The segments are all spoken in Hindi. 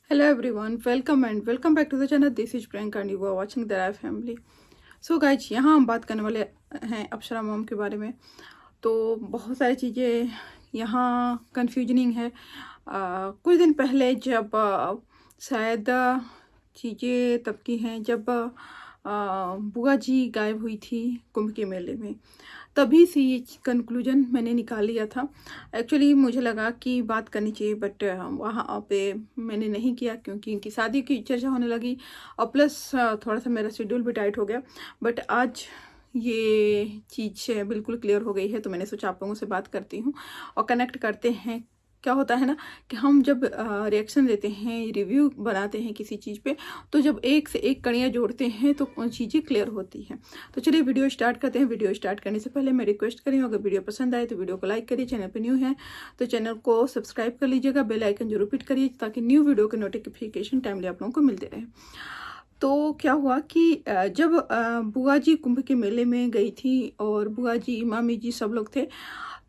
Hello everyone, welcome and welcome back to the channel. This is Priyanka and you are watching the Rai Family. So guys, यहाँ हम बात करने वाले हैं अप्सरा मॉम के बारे में। तो बहुत सारी चीज़ें यहाँ कंफ्यूजनिंग है। कुछ दिन पहले जब शायद चीज़ें तब की हैं जब बुआ जी गायब हुई थी कुंभ के मेले में, तभी से ये कंक्लूजन मैंने निकाल लिया था। एक्चुअली मुझे लगा कि बात करनी चाहिए, बट वहाँ पे मैंने नहीं किया क्योंकि इनकी शादी की चर्चा होने लगी और प्लस थोड़ा सा मेरा शेड्यूल भी टाइट हो गया। बट आज ये चीज़ बिल्कुल क्लियर हो गई है, तो मैंने सोचा आप लोगों से बात करती हूँ और कनेक्ट करते हैं। क्या होता है ना कि हम जब रिएक्शन देते हैं, रिव्यू बनाते हैं किसी चीज़ पे, तो जब एक से एक कड़ियाँ जोड़ते हैं तो चीज़ें क्लियर होती हैं। तो चलिए वीडियो स्टार्ट करते हैं। वीडियो स्टार्ट करने से पहले मैं रिक्वेस्ट करी हूँ, अगर वीडियो पसंद आए तो वीडियो को लाइक करिए, चैनल पे न्यू है तो चैनल को सब्सक्राइब कर लीजिएगा, बेल आइकन जरूर हिट करिए ताकि न्यू वीडियो के नोटिफिकेशन टाइमली आप लोगों को मिलते रहे। तो क्या हुआ कि जब बुआ जी कुंभ के मेले में गई थी और बुआ जी, मामी जी सब लोग थे,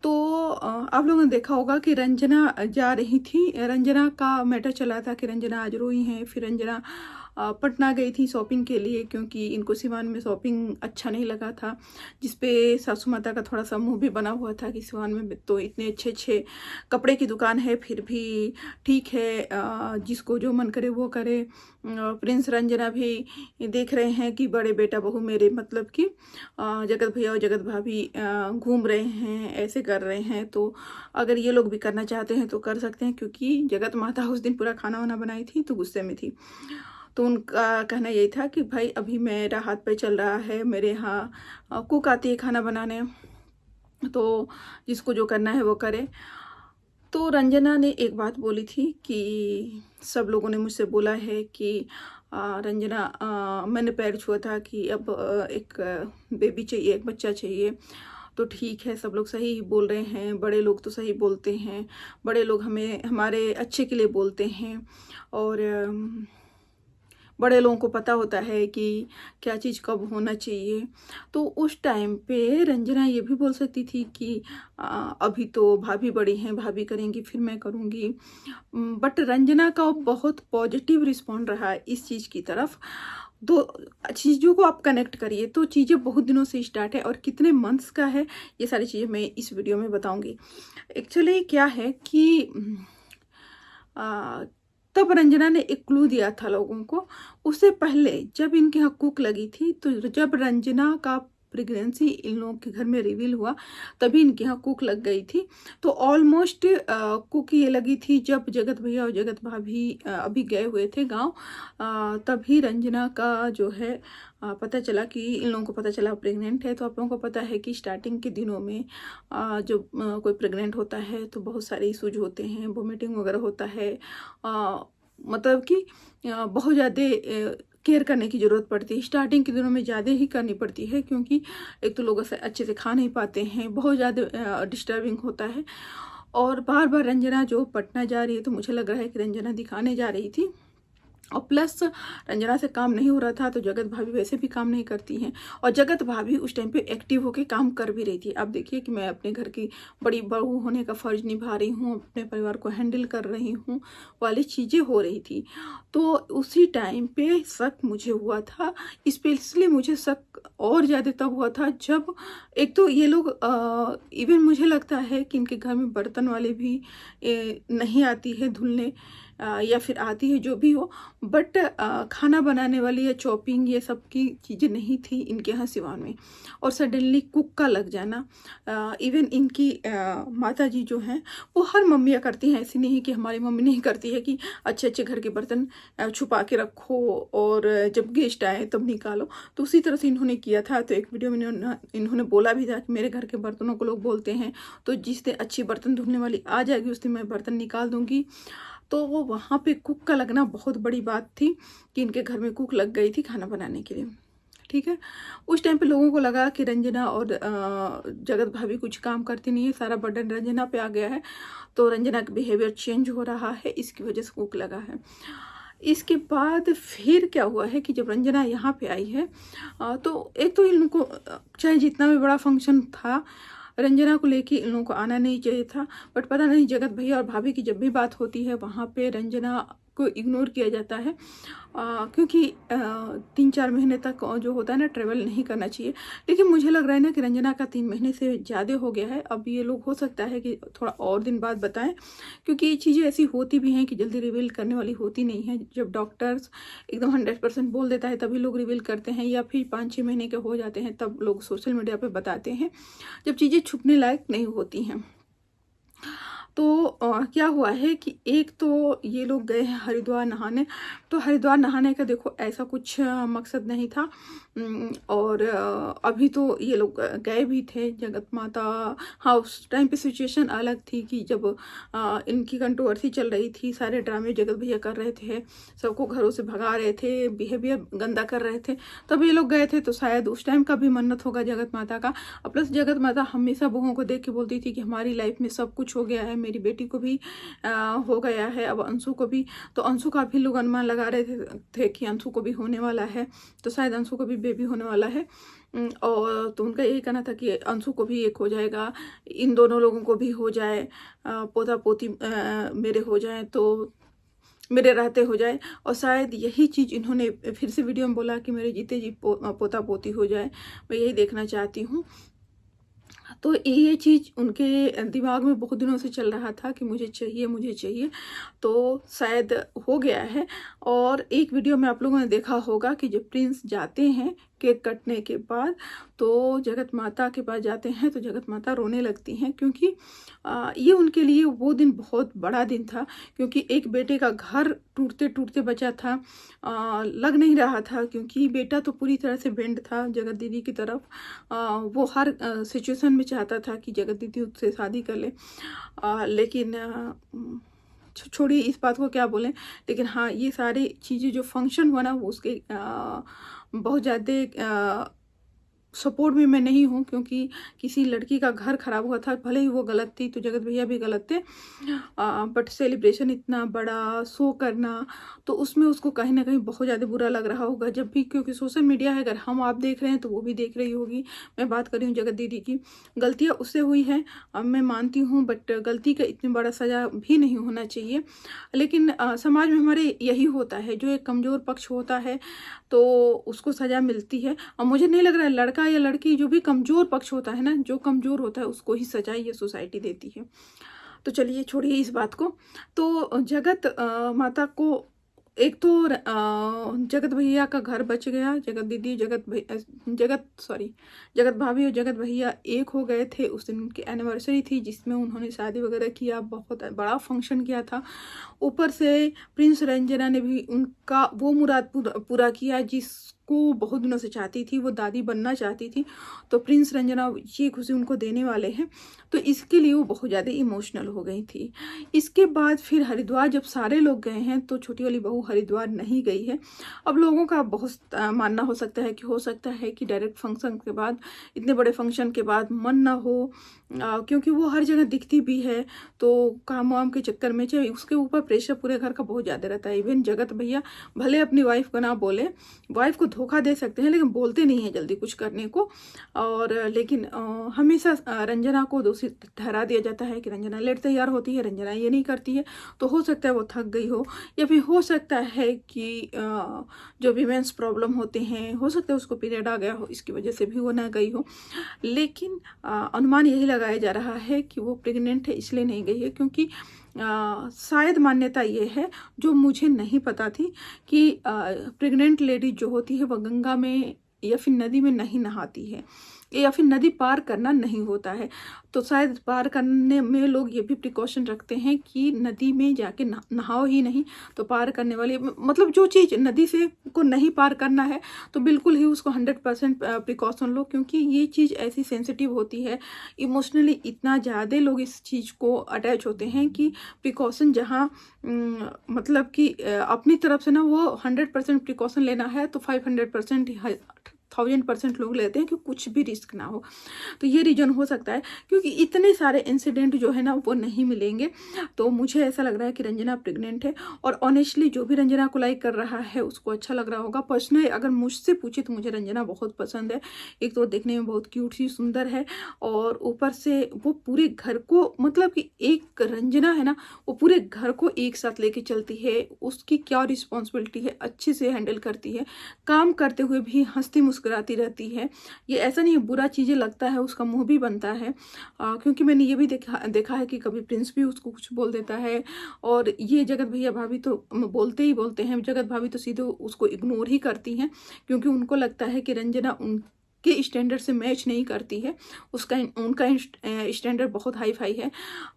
तो आप लोगों ने देखा होगा कि रंजना जा रही थी। रंजना का मैटर चला था कि रंजना आज रोई हैं। फिर रंजना पटना गई थी शॉपिंग के लिए क्योंकि इनको सिवान में शॉपिंग अच्छा नहीं लगा था, जिसपे सासू माता का थोड़ा सा मुंह भी बना हुआ था कि सिवान में तो इतने अच्छे अच्छे कपड़े की दुकान है, फिर भी ठीक है, जिसको जो मन करे वो करे। प्रिंस रंजना भी देख रहे हैं कि बड़े बेटा बहू मेरे, मतलब कि जगत भैया और जगत भाभी घूम रहे हैं, ऐसे कर रहे हैं, तो अगर ये लोग भी करना चाहते हैं तो कर सकते हैं। क्योंकि जगत माता उस दिन पूरा खाना वाना बनाई थी तो गुस्से में थी। तो उनका कहना यही था कि भाई अभी मेरा हाथ पे चल रहा है, मेरे यहाँ कुक आती है खाना बनाने, तो जिसको जो करना है वो करे। तो रंजना ने एक बात बोली थी कि सब लोगों ने मुझसे बोला है कि रंजना, मैंने पैर छुआ था कि अब एक बेबी चाहिए, एक बच्चा चाहिए। तो ठीक है, सब लोग सही बोल रहे हैं, बड़े लोग तो सही बोलते हैं, बड़े लोग हमें हमारे अच्छे के लिए बोलते हैं और बड़े लोगों को पता होता है कि क्या चीज़ कब होना चाहिए। तो उस टाइम पे रंजना ये भी बोल सकती थी कि अभी तो भाभी बड़ी हैं, भाभी करेंगी फिर मैं करूँगी। बट रंजना का बहुत पॉजिटिव रिस्पॉन्ड रहा इस चीज़ की तरफ। दो चीज़ों को आप कनेक्ट करिए तो चीज़ें बहुत दिनों से स्टार्ट है और कितने मंथ्स का है, ये सारी चीज़ें मैं इस वीडियो में बताऊँगी। एक्चुअली क्या है कि तब रंजना ने एक क्लू दिया था लोगों को। उससे पहले जब इनके यहाँ कुक लगी थी, तो जब रंजना का प्रेगनेंसी इन लोगों के घर में रिवील हुआ तभी इनके यहाँ कुक लग गई थी। तो ऑलमोस्ट कुक ये लगी थी जब जगत भैया और जगत भाभी अभी गए हुए थे गांव। तभी रंजना का जो है पता चला कि इन लोगों को पता चला प्रेग्नेंट है। तो आप लोगों को पता है कि स्टार्टिंग के दिनों में जब कोई प्रेग्नेंट होता है तो बहुत सारे इशूज होते हैं, वोमिटिंग वगैरह होता है, मतलब कि बहुत ज़्यादा केयर करने की ज़रूरत पड़ती है। स्टार्टिंग के दिनों में ज़्यादा ही करनी पड़ती है क्योंकि एक तो लोग अच्छे से खा नहीं पाते हैं, बहुत ज़्यादा डिस्टर्बिंग होता है। और बार बार रंजना जो पटना जा रही है, तो मुझे लग रहा है कि रंजना दिखाने जा रही थी और प्लस रंजना से काम नहीं हो रहा था, तो जगत भाभी वैसे भी काम नहीं करती हैं और जगत भाभी उस टाइम पे एक्टिव होके काम कर भी रही थी। अब देखिए कि मैं अपने घर की बड़ी बहू होने का फर्ज निभा रही हूँ, अपने परिवार को हैंडल कर रही हूँ वाली चीज़ें हो रही थी। तो उसी टाइम पे शक मुझे हुआ था, स्पेशली मुझे शक और ज़्यादा तब हुआ था जब एक तो ये लोग इवन मुझे लगता है कि इनके घर में बर्तन वाले भी नहीं आती है धुलने, या फिर आती है जो भी हो, बट खाना बनाने वाली या चॉपिंग ये सब की चीज़ें नहीं थी इनके यहाँ सिवान में। और सडनली कुक का लग जाना, इवन इनकी माता जी जो हैं वो हर मम्मियाँ करती हैं, ऐसी नहीं कि हमारी मम्मी नहीं करती है कि अच्छे अच्छे घर के बर्तन छुपा के रखो और जब गेस्ट आए तब निकालो। तो उसी तरह से इन्होंने किया था। तो एक वीडियो में इन्होंने बोला भी था कि मेरे घर के बर्तनों को लोग बोलते हैं, तो जिस दिन अच्छी बर्तन धुलने वाली आ जाएगी उस दिन मैं बर्तन निकाल दूंगी। तो वो वहाँ पे कुक का लगना बहुत बड़ी बात थी कि इनके घर में कुक लग गई थी खाना बनाने के लिए। ठीक है, उस टाइम पे लोगों को लगा कि रंजना और जगत भाभी कुछ काम करती नहीं है, सारा बर्डन रंजना पे आ गया है, तो रंजना का बिहेवियर चेंज हो रहा है, इसकी वजह से कुक लगा है। इसके बाद फिर क्या हुआ है कि जब रंजना यहाँ पे आई है, तो एक तो इन लोगों को चाहे जितना भी बड़ा फंक्शन था, रंजना को लेके इन लोगों को आना नहीं चाहिए था। बट पता नहीं जगत भैया और भाभी की जब भी बात होती है वहाँ पे रंजना को इग्नोर किया जाता है, क्योंकि 3-4 महीने तक जो होता है ना ट्रेवल नहीं करना चाहिए। लेकिन मुझे लग रहा है ना कि रंजना का 3 महीने से ज़्यादा हो गया है। अब ये लोग हो सकता है कि थोड़ा और दिन बाद बताएं, क्योंकि ये चीज़ें ऐसी होती भी हैं कि जल्दी रिवील करने वाली होती नहीं है। जब डॉक्टर्स एकदम 100% बोल देता है तभी लोग रिवील करते हैं, या फिर 5-6 महीने के हो जाते हैं तब लोग सोशल मीडिया पे बताते हैं, जब चीज़ें छुपने लायक नहीं होती हैं। तो क्या हुआ है कि एक तो ये लोग गए हैं हरिद्वार नहाने। तो हरिद्वार नहाने का देखो ऐसा कुछ मकसद नहीं था। और अभी तो ये लोग गए भी थे जगत माता। हाँ, उस टाइम पे सिचुएशन अलग थी कि जब इनकी कंट्रोवर्सी चल रही थी, सारे ड्रामे जगत भैया कर रहे थे, सबको घरों से भगा रहे थे, बिहेवियर गंदा कर रहे थे, तब ये लोग गए थे। तो शायद उस टाइम का भी मन्नत होगा जगत माता का। और प्लस जगत माता हमेशा बहुओं को देख के बोलती थी कि हमारी लाइफ में सब कुछ हो गया है, मेरी बेटी को भी हो गया है, अब अंशु को भी। तो अंशु का भी लोग अनुमान लगा रहे थे कि अंशु को भी होने वाला है, तो शायद अंशु को भी बेबी होने वाला है। और तो उनका यही कहना था कि अंशु को भी एक हो जाएगा, इन दोनों लोगों को भी हो जाए, पोता पोती मेरे हो जाए, तो मेरे रहते हो जाए। और शायद यही चीज़ इन्होंने फिर से वीडियो में बोला कि मेरे जीते जी पोता पोती हो जाए, मैं यही देखना चाहती हूँ। तो ये चीज़ उनके दिमाग में बहुत दिनों से चल रहा था कि मुझे चाहिए, मुझे चाहिए। तो शायद हो गया है। और एक वीडियो में आप लोगों ने देखा होगा कि जब प्रिंस जाते हैं केक कटने के बाद, तो जगत माता के पास जाते हैं तो जगत माता रोने लगती हैं, क्योंकि ये उनके लिए वो दिन बहुत बड़ा दिन था। क्योंकि एक बेटे का घर टूटते टूटते बचा था, लग नहीं रहा था, क्योंकि बेटा तो पूरी तरह से बेंड था जगत दीदी की तरफ। वो हर सिचुएशन में चाहता था कि जगत दीदी उससे शादी कर ले। लेकिन छोड़िए इस बात को क्या बोलें। लेकिन हाँ, ये सारी चीज़ें जो फंक्शन हुआ ना, वो उसके बहुत ज़्यादा सपोर्ट में मैं नहीं हूँ, क्योंकि किसी लड़की का घर खराब हुआ था, भले ही वो गलत थी, तो जगत भैया भी गलत थे। बट सेलिब्रेशन इतना बड़ा शो करना, तो उसमें उसको कहीं ना कहीं बहुत ज़्यादा बुरा लग रहा होगा जब भी, क्योंकि सोशल मीडिया है, अगर हम आप देख रहे हैं तो वो भी देख रही होगी। मैं बात कर रही हूँ जगत दीदी की। गलतियाँ उससे हुई हैं, मैं मानती हूँ, बट गलती का इतनी बड़ा सज़ा भी नहीं होना चाहिए। लेकिन समाज में हमारे यही होता है, जो एक कमज़ोर पक्ष होता है तो उसको सज़ा मिलती है। और मुझे नहीं लग रहा है लड़का या लड़की, जो भी कमज़ोर पक्ष होता है ना, जो कमज़ोर होता है उसको ही सज़ा ये सोसाइटी देती है। तो चलिए छोड़िए इस बात को। तो जगत माता को एक तो जगत भैया का घर बच गया। जगत दीदी, जगत भाभी और जगत भैया एक हो गए थे। उस दिन उनकी एनिवर्सरी थी, जिसमें उन्होंने शादी वगैरह किया, बहुत बड़ा फंक्शन किया था। ऊपर से प्रिंस रंजना ने भी उनका वो मुराद पूरा किया जिसको बहुत दिनों से चाहती थी, वो दादी बनना चाहती थी। तो प्रिंस रंजना ये खुशी उनको देने वाले हैं, तो इसके लिए वो बहुत ज़्यादा इमोशनल हो गई थी। इसके बाद फिर हरिद्वार जब सारे लोग गए हैं, तो छोटी वाली बहू हरिद्वार नहीं गई है। अब लोगों का बहुत मानना हो सकता है कि डायरेक्ट फंक्शन के बाद, इतने बड़े फंक्शन के बाद मन ना हो, क्योंकि वो हर जगह दिखती भी है, तो काम वाम के चक्कर में चाहे उसके ऊपर प्रेशर पूरे घर का बहुत ज़्यादा रहता है। इवन जगत भैया भले अपनी वाइफ को ना बोले, वाइफ को धोखा दे सकते हैं, लेकिन बोलते नहीं हैं जल्दी कुछ करने को। और लेकिन हमेशा रंजना को दोषी ठहरा दिया जाता है कि रंजना लेट तैयार होती है, रंजना ये नहीं करती है। तो हो सकता है वो थक गई हो, या फिर हो सकता है कि जो वीमेंस प्रॉब्लम होते हैं, हो सकता है उसको पीरियड आ गया हो, इसकी वजह से भी वो ना गई हो। लेकिन अनुमान यही लगाया जा रहा है कि वो प्रेग्नेंट है, इसलिए नहीं गई है। क्योंकि शायद मान्यता ये है, जो मुझे नहीं पता थी, कि प्रेग्नेंट लेडी जो होती है वह गंगा में या फिर नदी में नहीं नहाती है, या फिर नदी पार करना नहीं होता है। तो शायद पार करने में लोग ये भी प्रिकॉशन रखते हैं कि नदी में जाके नहाओ ही नहीं, तो पार करने वाली, मतलब जो चीज़ नदी से को नहीं पार करना है, तो बिल्कुल ही उसको 100% प्रिकॉशन लो, क्योंकि ये चीज़ ऐसी सेंसिटिव होती है। इमोशनली इतना ज़्यादा लोग इस चीज़ को अटैच होते हैं कि प्रिकॉशन जहाँ मतलब कि अपनी तरफ से ना वो 100% प्रिकॉशन लेना है, तो 500% 1000% लोग लेते हैं कि कुछ भी रिस्क ना हो। तो ये रीज़न हो सकता है, क्योंकि इतने सारे इंसिडेंट जो है ना वो नहीं मिलेंगे। तो मुझे ऐसा लग रहा है कि रंजना प्रेग्नेंट है, और ऑनेस्टली जो भी रंजना को लाइक कर रहा है उसको अच्छा लग रहा होगा। पर्सनली अगर मुझसे पूछे तो मुझे रंजना बहुत पसंद है। एक तो देखने में बहुत क्यूट सी सुंदर है, और ऊपर से वो पूरे घर को, मतलब कि एक रंजना है ना वो पूरे घर को एक साथ लेके चलती है। उसकी क्या रिस्पॉन्सिबिलिटी है, अच्छे से हैंडल करती है, काम करते हुए भी हंसती मुस्कुराती रहती है। ये ऐसा नहीं है बुरा चीज़ें लगता है उसका मुंह भी बनता है, क्योंकि मैंने ये भी देखा है कि कभी प्रिंस भी उसको कुछ बोल देता है, और ये जगत भैया भाभी तो बोलते ही बोलते हैं। जगत भाभी तो सीधे उसको इग्नोर ही करती हैं, क्योंकि उनको लगता है कि रंजना उनके स्टैंडर्ड से मैच नहीं करती है। उनका स्टैंडर्ड बहुत हाई फाई है।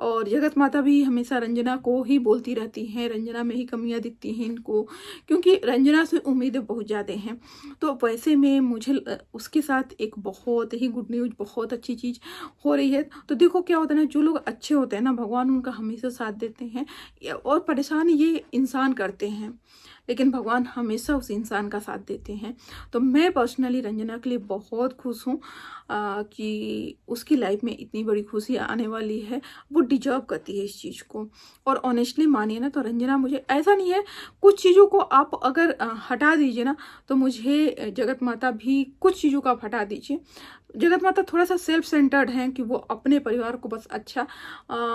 और जगत माता भी हमेशा रंजना को ही बोलती रहती हैं, रंजना में ही कमियां दिखती हैं इनको, क्योंकि रंजना से उम्मीदें बहुत ज़्यादा हैं। तो वैसे में मुझे उसके साथ एक बहुत ही गुड न्यूज़, बहुत अच्छी चीज़ हो रही है। तो देखो क्या होता है ना, जो लोग अच्छे होते हैं ना भगवान उनका हमेशा साथ देते हैं, और परेशान ये इंसान करते हैं, लेकिन भगवान हमेशा उस इंसान का साथ देते हैं। तो मैं पर्सनली रंजना के लिए बहुत खुश हूँ कि उसकी लाइफ में इतनी बड़ी खुशी आने वाली है। वो डिजर्व करती है इस चीज़ को। और ऑनेस्टली मानिए ना तो रंजना, मुझे ऐसा नहीं है, कुछ चीज़ों को आप अगर हटा दीजिए ना, तो मुझे जगत माता भी कुछ चीज़ों को आप हटा दीजिए। जगत माता थोड़ा सा सेल्फ सेंटर्ड हैं, कि वो अपने परिवार को बस अच्छा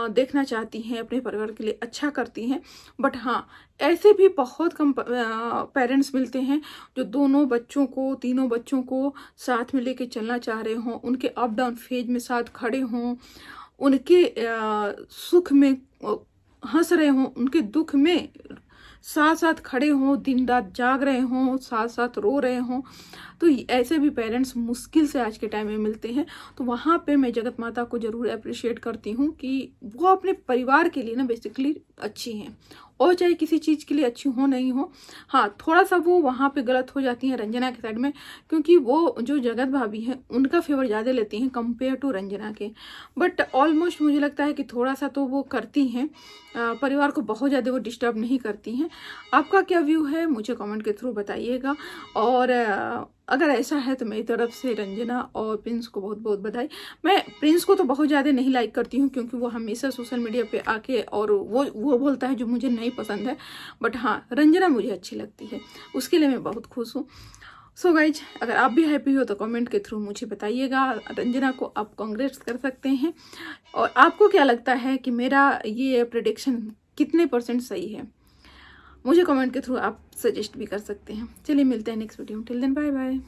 देखना चाहती हैं, अपने परिवार के लिए अच्छा करती हैं। बट हाँ, ऐसे भी बहुत कम पेरेंट्स मिलते हैं जो दोनों बच्चों को, तीनों बच्चों को साथ में लेके चलना चाह रहे हों, उनके अप डाउन फेज में साथ खड़े हों, उनके सुख में हंस रहे हों, उनके दुख में साथ साथ खड़े हों, दिन रात जाग रहे हों, साथ साथ रो रहे हों। तो ऐसे भी पेरेंट्स मुश्किल से आज के टाइम में मिलते हैं। तो वहाँ पे मैं जगत माता को ज़रूर अप्रिशिएट करती हूँ कि वो अपने परिवार के लिए ना बेसिकली अच्छी हैं, और चाहे किसी चीज़ के लिए अच्छी हो नहीं हो। हाँ, थोड़ा सा वो वहाँ पे गलत हो जाती हैं रंजना के साइड में, क्योंकि वो जो जगत भाभी हैं उनका फेवर ज़्यादा लेती हैं कंपेयर टू रंजना के। बट ऑलमोस्ट मुझे लगता है कि थोड़ा सा तो वो करती हैं, परिवार को बहुत ज़्यादा वो डिस्टर्ब नहीं करती हैं। आपका क्या व्यू है मुझे कमेंट के थ्रू बताइएगा। और अगर ऐसा है तो मेरी तरफ से रंजना और प्रिंस को बहुत बहुत बधाई। मैं प्रिंस को तो बहुत ज़्यादा नहीं लाइक करती हूँ, क्योंकि वो हमेशा सोशल मीडिया पे आके और वो बोलता है जो मुझे नहीं पसंद है। बट हाँ, रंजना मुझे अच्छी लगती है, उसके लिए मैं बहुत खुश हूँ। सो गाइज, अगर आप भी हैप्पी हो तो कमेंट के थ्रू मुझे बताइएगा। रंजना को आप कांग्रेट्स कर सकते हैं। और आपको क्या लगता है कि मेरा ये प्रेडिक्शन कितने % सही है, मुझे कमेंट के थ्रू आप सजेस्ट भी कर सकते हैं। चलिए मिलते हैं नेक्स्ट वीडियो में। Till then bye bye.